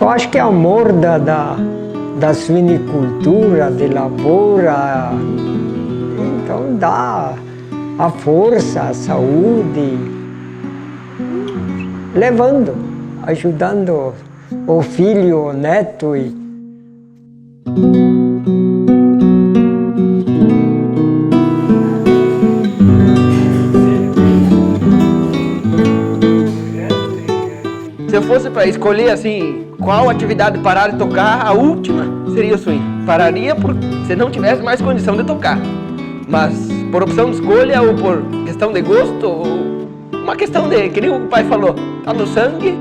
Eu acho que é amor da suinicultura, de lavoura, então dá a força, a saúde, levando, ajudando o filho, o neto. Se eu fosse para escolher assim, qual atividade parar de tocar, a última seria o swing. Pararia se não tivesse mais condição de tocar. Mas por opção de escolha ou por questão de gosto, ou uma questão de, que nem o pai falou, tá no sangue.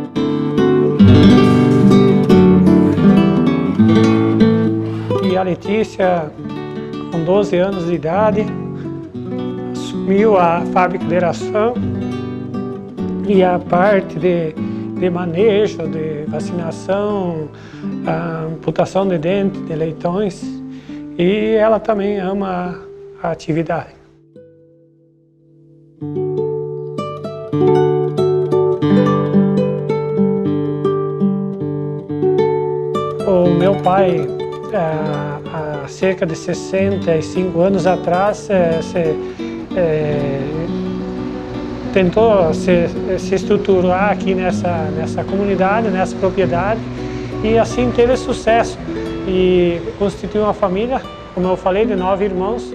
E a Letícia, com 12 anos de idade, assumiu a fábrica de ração e a parte de manejo, de vacinação, a amputação de dentes, de leitões, e ela também ama a atividade. O meu pai, há cerca de 65 anos atrás, tentou se estruturar aqui nessa comunidade, nessa propriedade, e assim teve sucesso. E constituiu uma família, como eu falei, de 9 irmãos.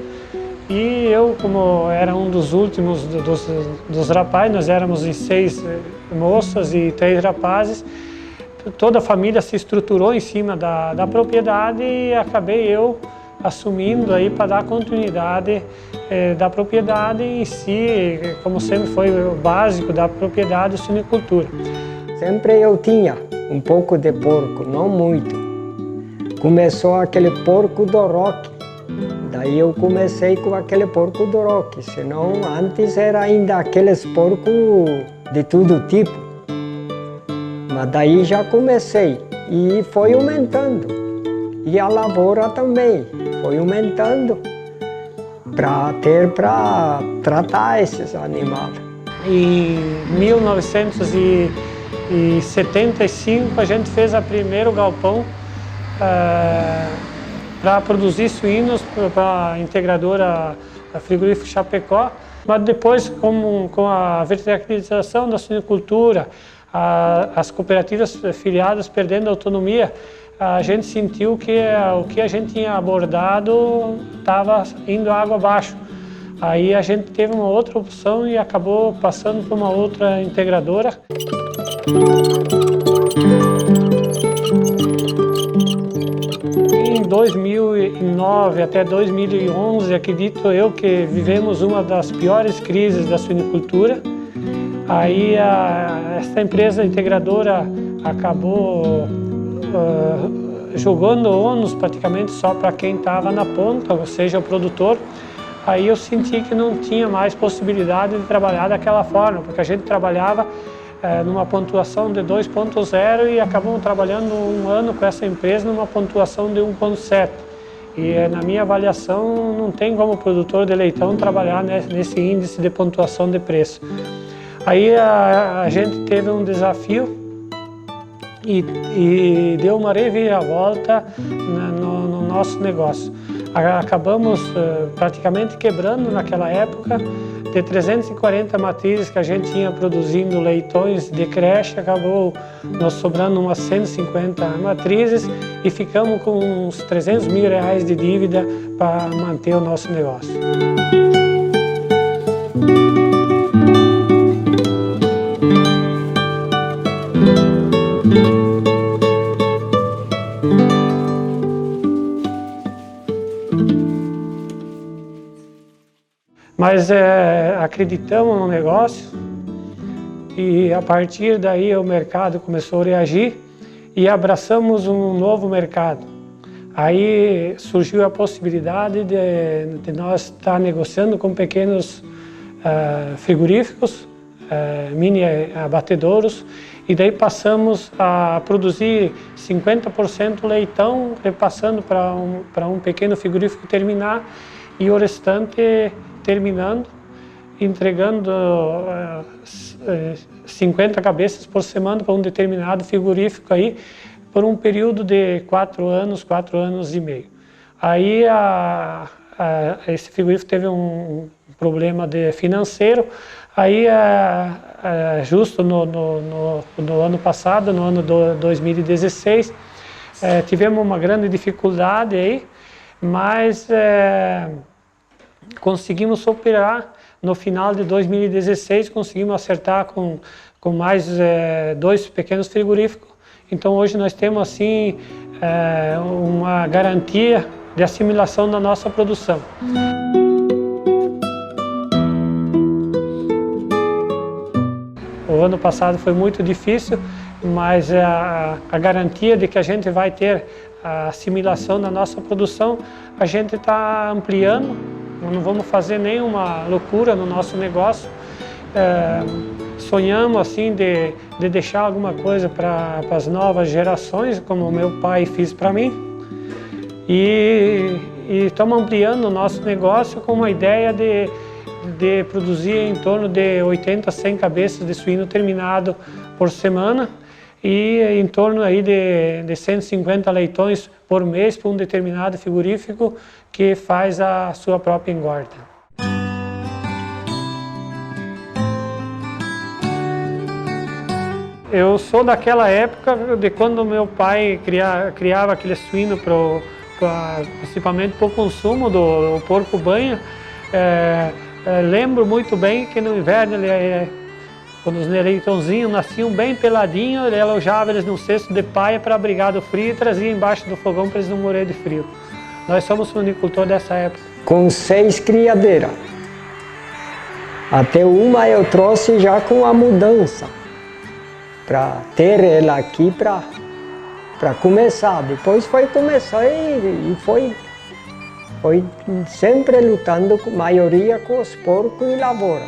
E eu, como era um dos últimos dos rapazes, nós éramos em 6 moças e 3 rapazes, toda a família se estruturou em cima da propriedade e acabei eu assumindo aí para dar continuidade da propriedade em si, como sempre foi o básico da propriedade, a suinicultura. Sempre eu tinha um pouco de porco, não muito. Começou aquele porco do roque, daí eu comecei com aquele porco do roque, senão antes era ainda aqueles porcos de todo tipo. Mas daí já comecei e foi aumentando. E a lavoura também foi aumentando para tratar esses animais. Em 1975 a gente fez o primeiro galpão para produzir suínos para a integradora Frigorífico Chapecó. Mas depois, com a verticalização da suinicultura, as cooperativas filiadas perdendo autonomia, a gente sentiu que o que a gente tinha abordado estava indo água abaixo. Aí a gente teve uma outra opção e acabou passando para uma outra integradora. Em 2009 até 2011, acredito eu que vivemos uma das piores crises da suinicultura. Aí essa empresa integradora acabou jogando ônus praticamente só para quem estava na ponta, ou seja, o produtor. Aí eu senti que não tinha mais possibilidade de trabalhar daquela forma, porque a gente trabalhava numa pontuação de 2.0 e acabamos trabalhando um ano com essa empresa numa pontuação de 1.7. E na minha avaliação não tem como produtor de leitão trabalhar nesse índice de pontuação de preço. Aí a gente teve um desafio e deu uma reviravolta no nosso negócio. Acabamos praticamente quebrando naquela época. De 340 matrizes que a gente tinha produzindo leitões de creche, acabou nos sobrando umas 150 matrizes e ficamos com uns R$300 mil de dívida para manter o nosso negócio. Mas acreditamos no negócio e a partir daí o mercado começou a reagir e abraçamos um novo mercado. Aí surgiu a possibilidade de nós estar negociando com pequenos frigoríficos, mini abatedouros, e daí passamos a produzir 50% leitão, repassando para um pequeno frigorífico terminar e o restante terminando, entregando 50 cabeças por semana para um determinado frigorífico aí, por um período de 4 anos e meio. Aí esse frigorífico teve um problema financeiro, aí justo no ano passado, no ano 2016, tivemos uma grande dificuldade aí, mas conseguimos superar. No final de 2016 conseguimos acertar com mais 2 pequenos frigoríficos. Então hoje nós temos assim uma garantia de assimilação da nossa produção. O ano passado foi muito difícil, mas a garantia de que a gente vai ter a assimilação da nossa produção, a gente está ampliando. Não vamos fazer nenhuma loucura no nosso negócio. Sonhamos assim de deixar alguma coisa para as novas gerações, como o meu pai fez para mim. E estamos ampliando o nosso negócio com uma ideia de produzir em torno de 80 a 100 cabeças de suíno terminado por semana e em torno aí de 150 leitões por mês para um determinado frigorífico que faz a sua própria engorda. Eu sou daquela época de quando meu pai criava aquele suíno principalmente para o consumo do porco-banha. Lembro muito bem que no inverno, quando os leitãozinhos nasciam bem peladinhos, ele alojava eles num cesto de paia para abrigar do frio e trazia embaixo do fogão para eles não morrerem de frio. Nós somos suinicultores dessa época. Com 6 criadeiras. Até uma eu trouxe já com a mudança, para ter ela aqui para começar. Depois foi começar e foi sempre lutando, com maioria com os porcos e lavoura.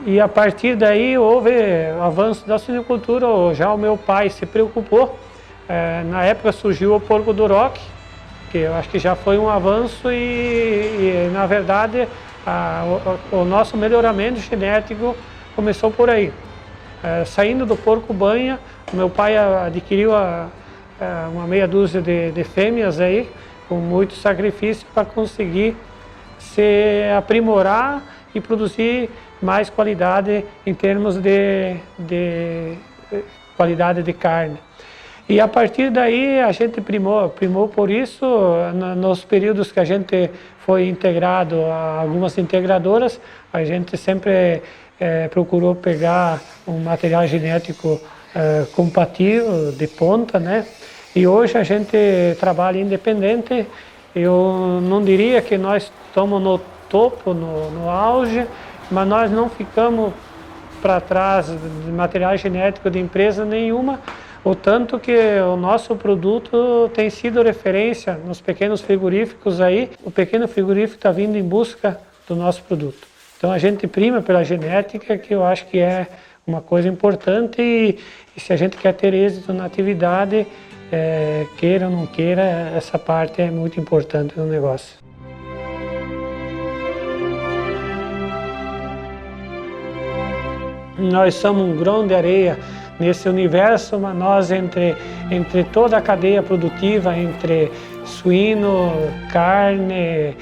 E a partir daí houve avanço da suinicultura. Já o meu pai se preocupou. Na época surgiu o porco duroc, que eu acho que já foi um avanço e na verdade o nosso melhoramento genético começou por aí. Saindo do porco-banha, meu pai adquiriu uma meia dúzia de fêmeas aí, com muito sacrifício para conseguir se aprimorar e produzir mais qualidade em termos de qualidade de carne. E a partir daí a gente primou por isso. Nos períodos que a gente foi integrado a algumas integradoras, a gente sempre procurou pegar um material genético compatível, de ponta, né? E hoje a gente trabalha independente. Eu não diria que nós estamos no topo, no auge, mas nós não ficamos para trás de material genético de empresa nenhuma, o tanto que o nosso produto tem sido referência nos pequenos frigoríficos aí. O pequeno frigorífico está vindo em busca do nosso produto. Então a gente prima pela genética, que eu acho que é uma coisa importante e se a gente quer ter êxito na atividade, queira ou não queira, essa parte é muito importante no negócio. Nós somos um grão de areia nesse universo, mas nós entre toda a cadeia produtiva, entre suíno, carne,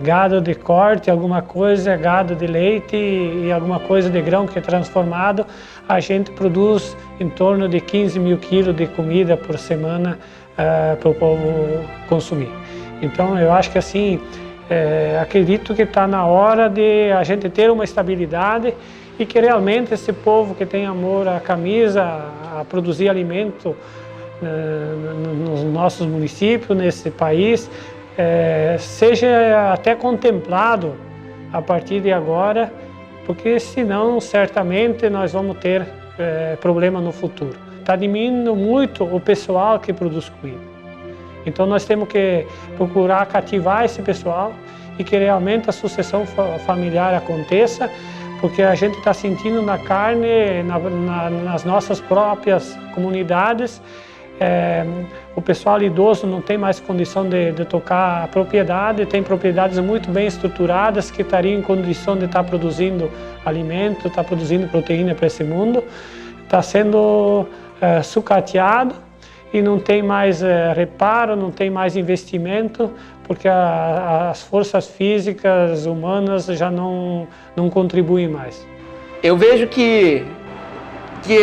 gado de corte, alguma coisa, gado de leite e alguma coisa de grão que é transformado, a gente produz em torno de 15 mil quilos de comida por semana para o povo consumir. Então eu acho que assim, acredito que está na hora de a gente ter uma estabilidade e que realmente esse povo que tem amor à camisa, a produzir alimento nos nossos municípios, nesse país, seja até contemplado a partir de agora, porque senão certamente nós vamos ter problema no futuro. Está diminuindo muito o pessoal que produz comida. Então nós temos que procurar cativar esse pessoal e que realmente a sucessão familiar aconteça, porque a gente está sentindo na carne, nas nossas próprias comunidades. O pessoal idoso não tem mais condição de tocar a propriedade, tem propriedades muito bem estruturadas que estariam em condição de estar produzindo alimento, estar produzindo proteína para esse mundo. Está sendo sucateado e não tem mais reparo, não tem mais investimento, porque as forças físicas humanas já não contribuem mais. Eu vejo que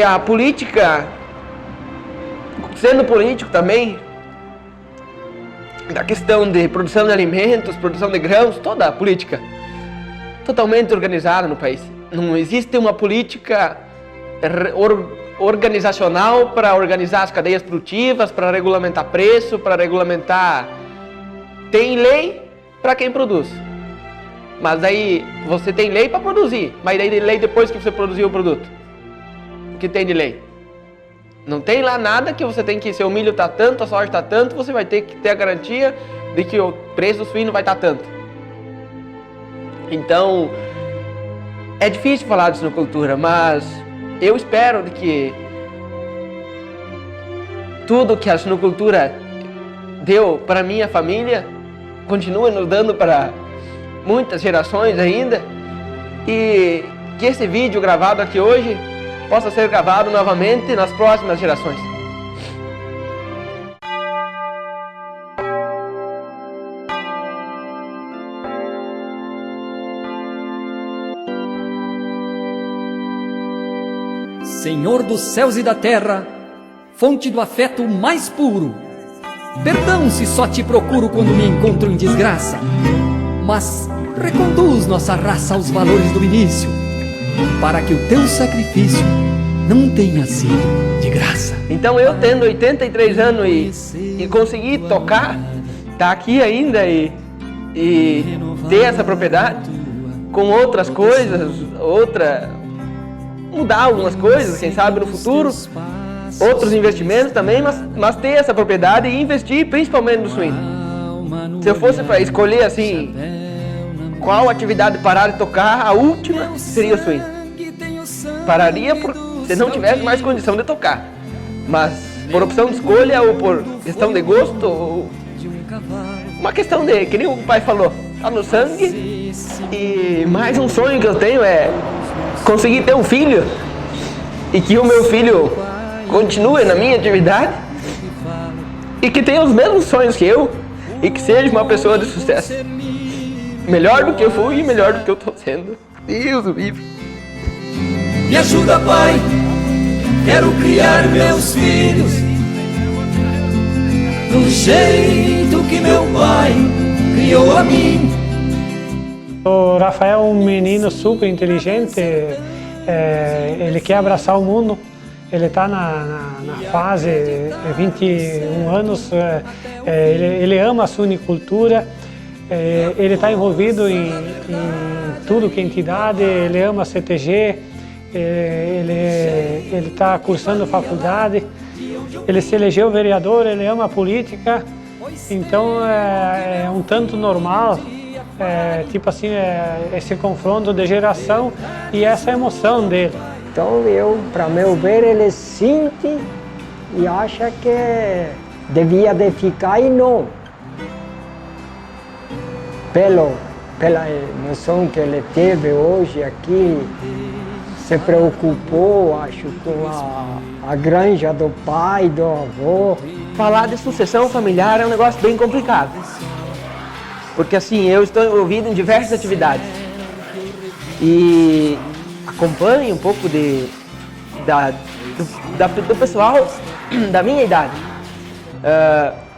a política, sendo político também, da questão de produção de alimentos, produção de grãos, toda a política totalmente organizada no país. Não existe uma política organizacional para organizar as cadeias produtivas, para regulamentar preço, para regulamentar... Tem lei para quem produz, mas aí você tem lei para produzir, mas daí lei depois que você produziu o produto. O que tem de lei? Não tem lá nada que você tem que, se o milho está tanto, a soja está tanto, você vai ter que ter a garantia de que o preço do suíno vai estar tanto. Então, é difícil falar de suinocultura, mas eu espero de que tudo que a suinocultura deu para minha família continue nos dando para muitas gerações ainda, e que esse vídeo gravado aqui hoje possa ser gravado novamente nas próximas gerações. Senhor dos céus e da terra, fonte do afeto mais puro, perdão se só te procuro quando me encontro em desgraça, mas reconduz nossa raça aos valores do início, para que o teu sacrifício não tenha sido de graça. Então eu tendo 83 anos e conseguir tocar, tá aqui ainda e ter essa propriedade com outras coisas, mudar algumas coisas, quem sabe no futuro, outros investimentos também, mas ter essa propriedade e investir principalmente no suíno. Se eu fosse para escolher assim, qual atividade parar de tocar, a última seria o suíno. Pararia se não tivesse mais condição de tocar, mas por opção de escolha ou por questão de gosto, ou uma questão de, que nem o pai falou, tá no sangue. E mais um sonho que eu tenho é conseguir ter um filho e que o meu filho continue na minha atividade e que tenha os mesmos sonhos que eu e que seja uma pessoa de sucesso, melhor do que eu fui e melhor do que eu estou sendo. Deus o livre. Me ajuda, Pai, quero criar meus filhos do jeito que meu pai criou a mim. O Rafael é um menino super inteligente, ele quer abraçar o mundo, ele está na fase 21 anos, ele ama a suinicultura, ele está envolvido em tudo que é entidade, ele ama a CTG, ele está cursando faculdade, ele se elegeu vereador, ele ama a política, então é um tanto normal. Tipo assim, esse confronto de geração e essa emoção dele. Então para meu ver, ele sente e acha que devia de ficar e não. Pela emoção que ele teve hoje aqui, se preocupou, acho, com a granja do pai, do avô. Falar de sucessão familiar é um negócio bem complicado. Porque assim, eu estou envolvido em diversas atividades e acompanho um pouco do pessoal da minha idade.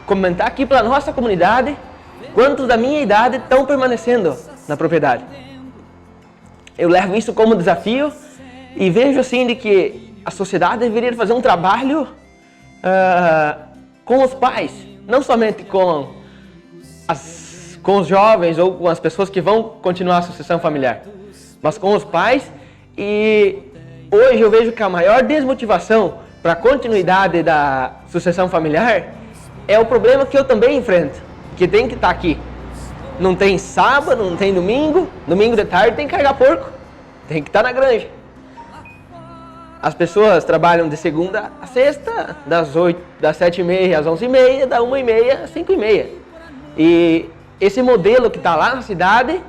Comentar aqui para a nossa comunidade quantos da minha idade estão permanecendo na propriedade. Eu levo isso como desafio e vejo assim de que a sociedade deveria fazer um trabalho com os pais, não somente com os jovens ou com as pessoas que vão continuar a sucessão familiar, mas com os pais. E hoje eu vejo que a maior desmotivação para a continuidade da sucessão familiar é o problema que eu também enfrento, que tem que estar aqui. Não tem sábado, não tem domingo de tarde tem que carregar porco, tem que estar na granja. As pessoas trabalham de segunda a sexta, das 7h30 às 11h30, da 1h30 às 5h30. E esse modelo que está lá na cidade,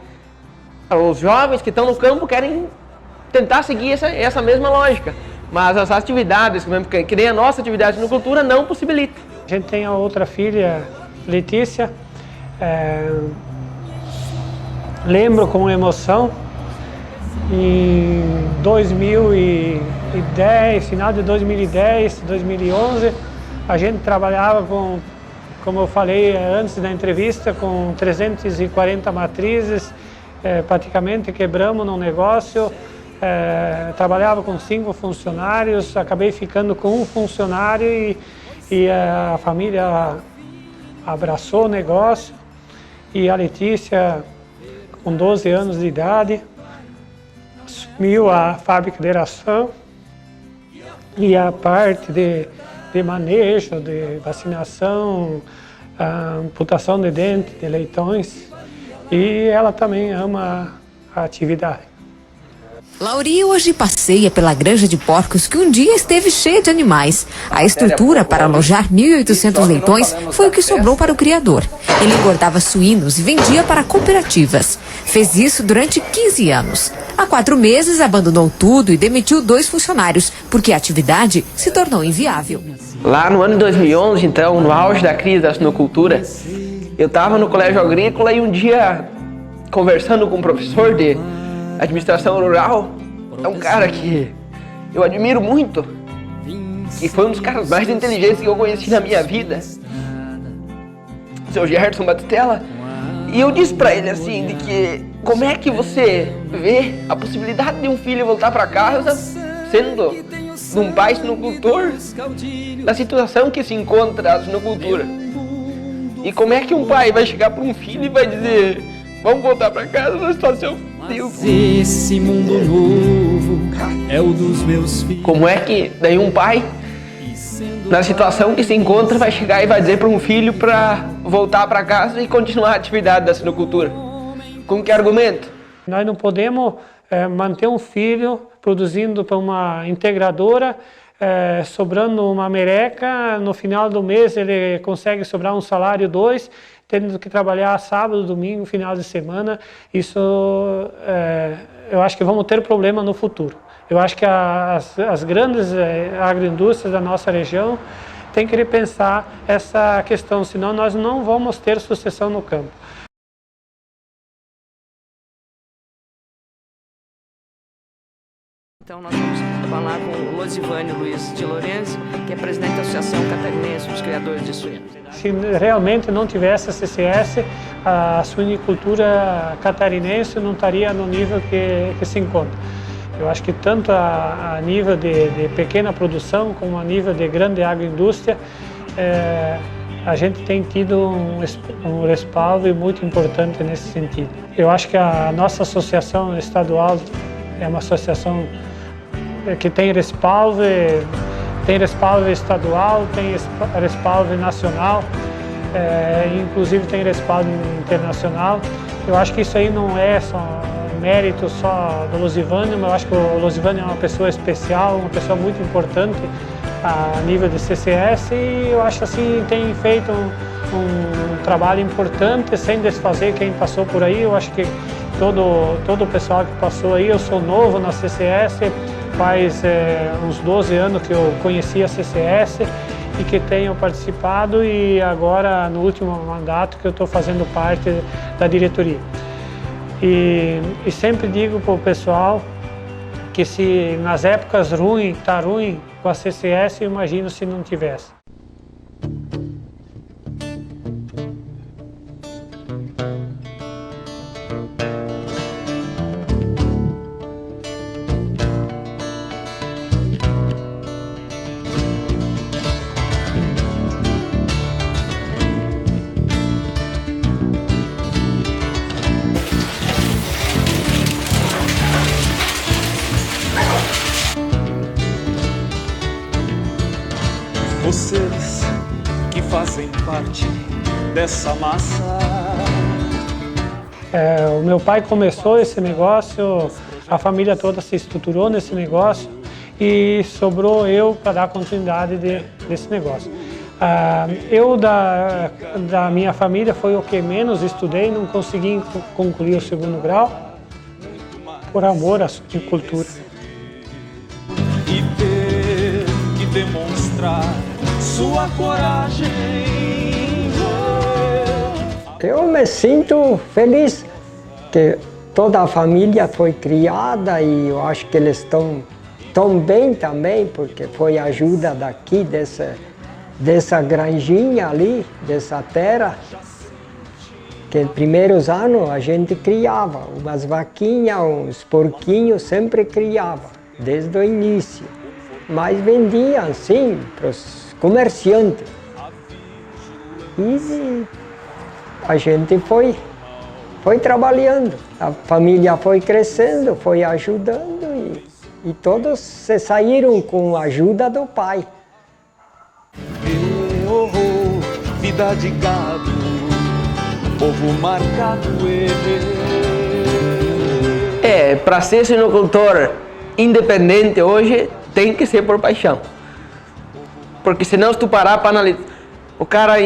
os jovens que estão no campo querem tentar seguir essa mesma lógica. mas as atividades, que nem a nossa atividade de suinocultura, não possibilita. A gente tem a outra filha, Letícia. Lembro com emoção, em 2010, final de 2010, 2011, a gente trabalhava com, como eu falei antes da entrevista, com 340 matrizes, praticamente quebramos no negócio, trabalhava com 5 funcionários, acabei ficando com um funcionário e a família abraçou o negócio e a Letícia, com 12 anos de idade, assumiu a fábrica de ração e a parte de manejo, de vacinação, amputação de dente, de leitões, e ela também ama a atividade. Lauri hoje passeia pela granja de porcos que um dia esteve cheia de animais. A estrutura para alojar 1.800 leitões foi o que sobrou para o criador. Ele engordava suínos e vendia para cooperativas. Fez isso durante 15 anos. Há 4 meses abandonou tudo e demitiu 2 funcionários, porque a atividade se tornou inviável. Lá no ano de 2011, então, no auge da crise da suinocultura, eu estava no colégio agrícola e um dia, conversando com um professor de administração rural, é um cara que eu admiro muito, que foi um dos caras mais inteligentes que eu conheci na minha vida, o seu Gerson Batistella, e eu disse pra ele assim, de que como é que você vê a possibilidade de um filho voltar para casa sendo de um pai suinocultor, na situação que se encontra a suinocultura, e como é que um pai vai chegar para um filho e vai dizer, vamos voltar para casa na situação. Esse mundo novo é o dos meus filhos. Como é que daí um pai, na situação que se encontra, vai chegar e vai dizer para um filho para voltar para casa e continuar a atividade da suinocultura? Com que argumento? Nós não podemos manter um filho produzindo para uma integradora, sobrando uma merreca, no final do mês ele consegue sobrar um salário 2, tendo que trabalhar sábado, domingo, final de semana. Isso, eu acho que vamos ter problema no futuro. Eu acho que as grandes agroindústrias da nossa região têm que repensar essa questão, senão nós não vamos ter sucessão no campo. Então nós vamos falar com o Losivânio Luiz de Lorenzi, que é presidente da Associação Catarinense dos Criadores de Suínos. Se realmente não tivesse a CCS, a suinicultura catarinense não estaria no nível que se encontra. Eu acho que tanto a nível de pequena produção como a nível de grande agroindústria, a gente tem tido um respaldo muito importante nesse sentido. Eu acho que a nossa associação estadual é uma associação que tem respaldo estadual, tem respaldo nacional, inclusive tem respaldo internacional. Eu acho que isso aí não é só mérito só do Losivânio, mas eu acho que o Losivânio é uma pessoa especial, uma pessoa muito importante a nível de CCS, e eu acho assim tem feito um trabalho importante sem desfazer quem passou por aí. Eu acho que todo o pessoal que passou aí, eu sou novo na CCS, faz uns 12 anos que eu conheci a CCS e que tenho participado, e agora no último mandato que eu estou fazendo parte da diretoria. E sempre digo para o pessoal que se nas épocas ruins, está ruim com a CCS, eu imagino se não tivesse. Vocês que fazem parte dessa massa. O meu pai começou esse negócio, a família toda se estruturou nesse negócio e sobrou eu para dar continuidade desse negócio. Eu da minha família foi o que menos estudei, não consegui concluir o 2º grau por amor à suinicultura. tua coragem. Eu me sinto feliz que toda a família foi criada e eu acho que eles estão tão bem também, porque foi ajuda daqui, dessa granjinha ali, dessa terra, que nos primeiros anos a gente criava umas vaquinhas, uns porquinhos, sempre criava, desde o início. Mas vendiam, sim, para os comerciantes. E a gente foi trabalhando, a família foi crescendo, foi ajudando e todos se saíram com a ajuda do pai. Vida de gado, povo marcado. Para ser suinocultor independente hoje, tem que ser por paixão. Porque senão, se tu parar para analisar, o cara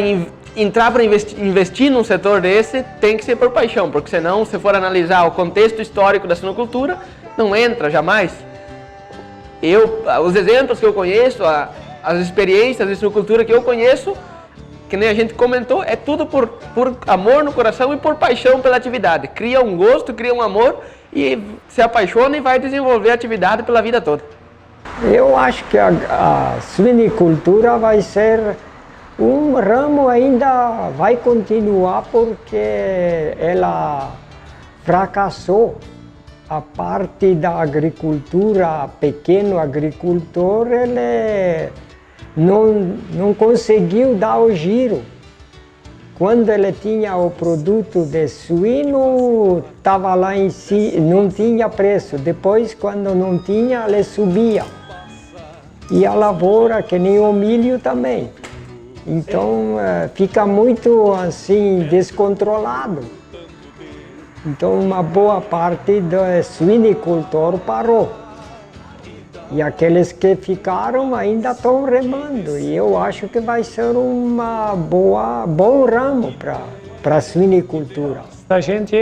entrar para investir num setor desse, tem que ser por paixão. Porque senão, se for analisar o contexto histórico da suinocultura, não entra jamais. Os exemplos que eu conheço, as experiências de suinocultura que eu conheço, que nem a gente comentou, é tudo por amor no coração e por paixão pela atividade. Cria um gosto, cria um amor e se apaixona e vai desenvolver a atividade pela vida toda. Eu acho que a suinicultura vai ser um ramo, ainda vai continuar, porque ela fracassou. A parte da agricultura, pequeno agricultor, ele não conseguiu dar o giro. Quando ele tinha o produto de suíno, estava lá em si, não tinha preço. Depois, quando não tinha, ele subia. E a lavoura, que nem o milho também. Então, fica muito assim, descontrolado. Então, uma boa parte do suinicultor parou. E aqueles que ficaram ainda estão remando. E eu acho que vai ser bom ramo para a suinicultura. A gente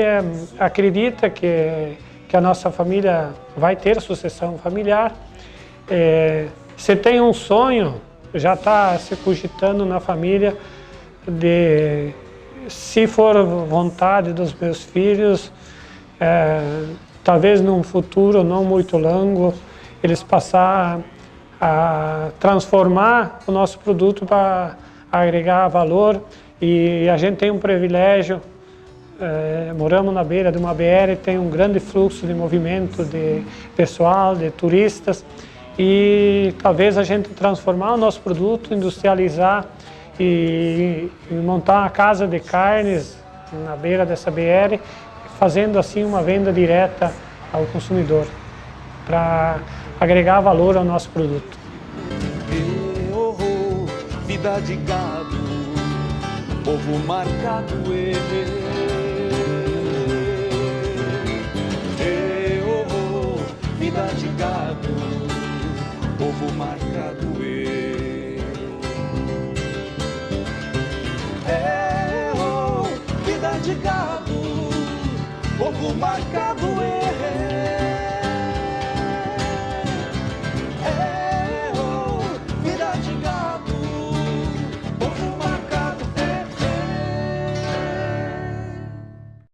acredita que a nossa família vai ter sucessão familiar. Se tem um sonho, já está se cogitando na família de, se for vontade dos meus filhos, talvez num futuro não muito longo, eles passar a transformar o nosso produto para agregar valor. E a gente tem um privilégio, moramos na beira de uma BR, tem um grande fluxo de movimento de pessoal, de turistas, e talvez a gente transformar o nosso produto, industrializar e montar uma casa de carnes na beira dessa BR, fazendo assim uma venda direta ao consumidor, para agregar valor ao nosso produto. Vida de gado, povo marcado. Vida de gado, povo marcado. Vida de gado, povo marcado.